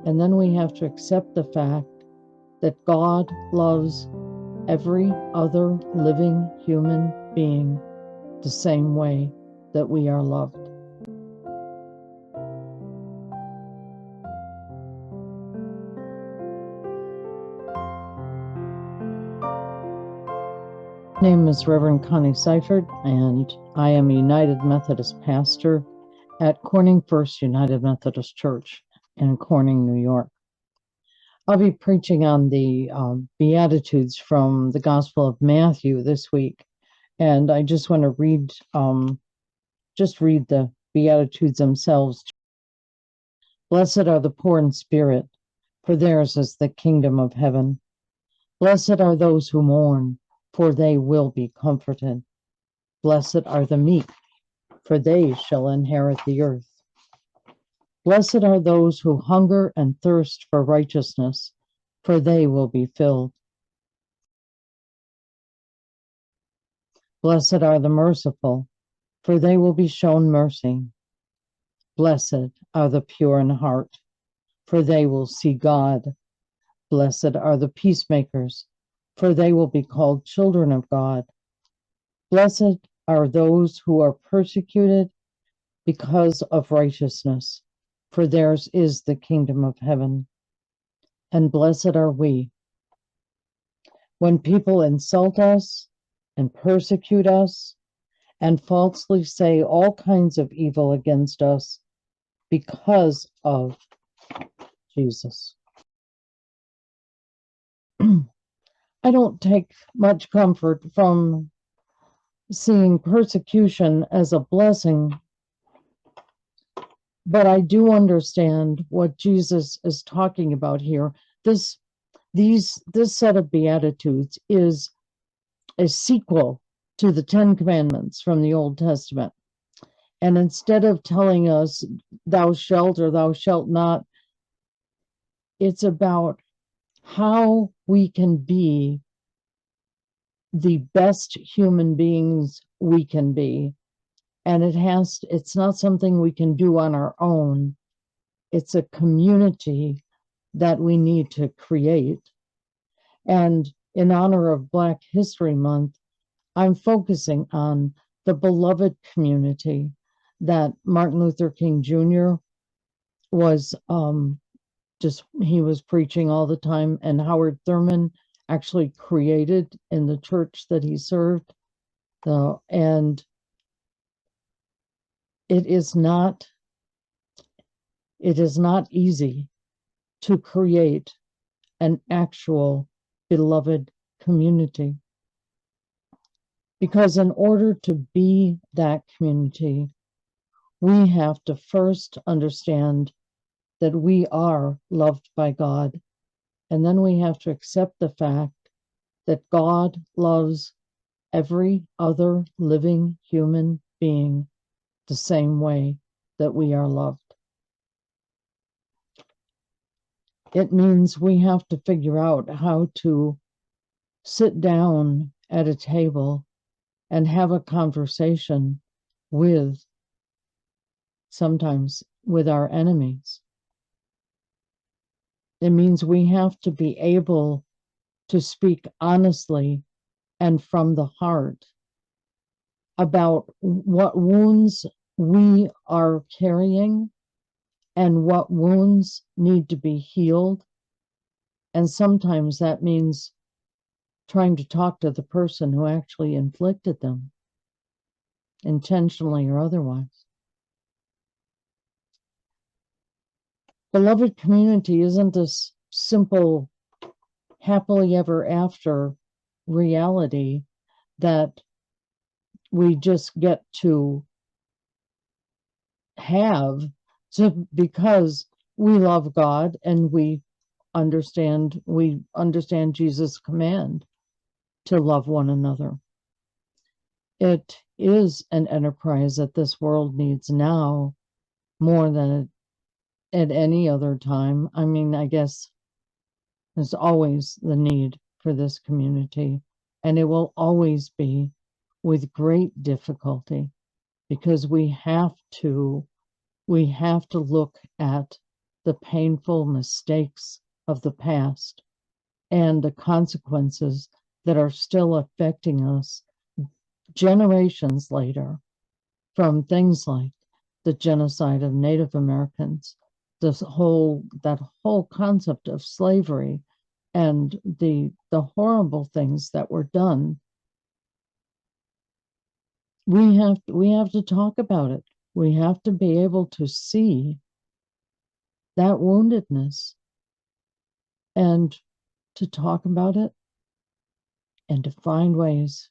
And then we have to accept the fact that God loves every other living human being the same way that we are loved. My name is Reverend Connie Seifert, and I am a United Methodist pastor at Corning First United Methodist Church in Corning, New York. I'll be preaching on the Beatitudes from the Gospel of Matthew this week, and I just want to read the Beatitudes themselves. Blessed are the poor in spirit, for theirs is the kingdom of heaven. Blessed are those who mourn, for they will be comforted. Blessed are the meek, for they shall inherit the earth. Blessed are those who hunger and thirst for righteousness, for they will be filled. Blessed are the merciful, for they will be shown mercy. Blessed are the pure in heart, for they will see God. Blessed are the peacemakers, for they will be called children of God. Blessed are those who are persecuted because of righteousness, for theirs is the kingdom of heaven. And blessed are we when people insult us and persecute us and falsely say all kinds of evil against us because of Jesus. I don't take much comfort from seeing persecution as a blessing, but I do understand what Jesus is talking about here. This set of Beatitudes is a sequel to the Ten Commandments from the Old Testament. And instead of telling us, thou shalt or thou shalt not, it's about how we can be the best human beings we can be. And it's not something we can do on our own. It's a community that we need to create. And in honor of Black History Month, I'm focusing on the beloved community that Martin Luther King Jr. was he was preaching all the time, and Howard Thurman actually created in the church that he served. And it is not easy to create an actual beloved community, because in order to be that community, we have to first understand that we are loved by God, and then we have to accept the fact that God loves every other living human being the same way that we are loved. It means we have to figure out how to sit down at a table and have a conversation sometimes with our enemies. It means we have to be able to speak honestly and from the heart about what wounds we are carrying and what wounds need to be healed. And sometimes that means trying to talk to the person who actually inflicted them, intentionally or otherwise. Beloved community isn't this simple happily ever after reality that we just get to have because we love God and we understand Jesus' command to love one another. It is an enterprise that this world needs now more than at any other time. I mean, I guess there's always the need for this community, and it will always be with great difficulty, because we have to look at the painful mistakes of the past and the consequences that are still affecting us generations later, from things like the genocide of Native Americans, that whole concept of slavery, and the horrible things that were done. We have to talk about it. We have to be able to see that woundedness and to talk about it and to find ways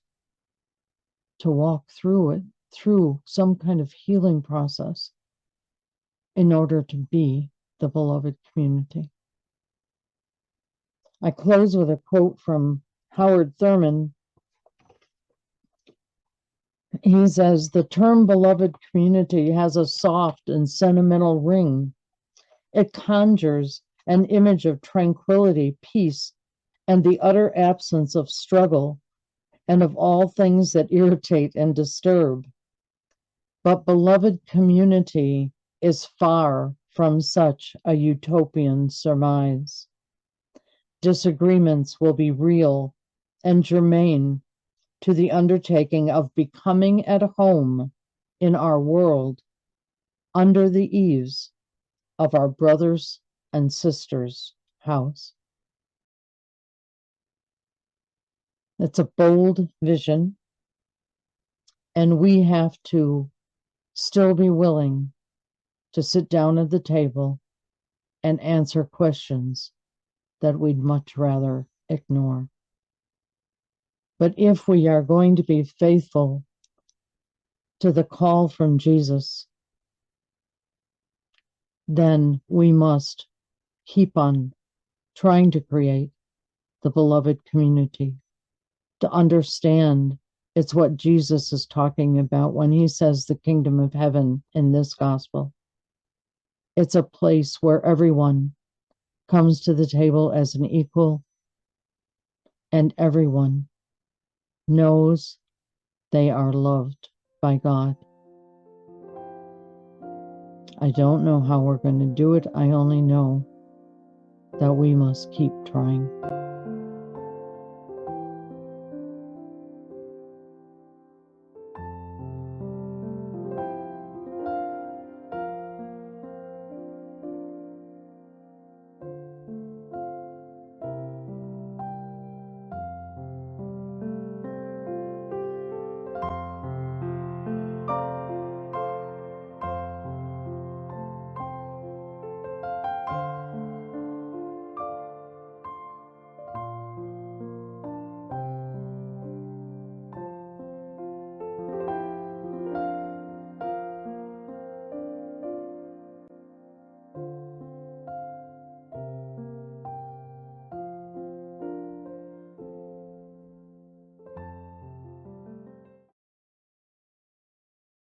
to walk through it, through some kind of healing process in order to be the beloved community. I close with a quote from Howard Thurman. He says, "The term beloved community has a soft and sentimental ring. It conjures an image of tranquility, peace, and the utter absence of struggle and of all things that irritate and disturb. But beloved community is far from such a utopian surmise. Disagreements will be real and germane to the undertaking of becoming at home in our world under the eaves of our brothers and sisters' house." It's a bold vision, and we have to still be willing to sit down at the table and answer questions that we'd much rather ignore. But if we are going to be faithful to the call from Jesus, then we must keep on trying to create the beloved community, to understand it's what Jesus is talking about when he says the kingdom of heaven in this gospel. It's a place where everyone comes to the table as an equal, and everyone knows they are loved by God. I don't know how we're going to do it. I only know that we must keep trying.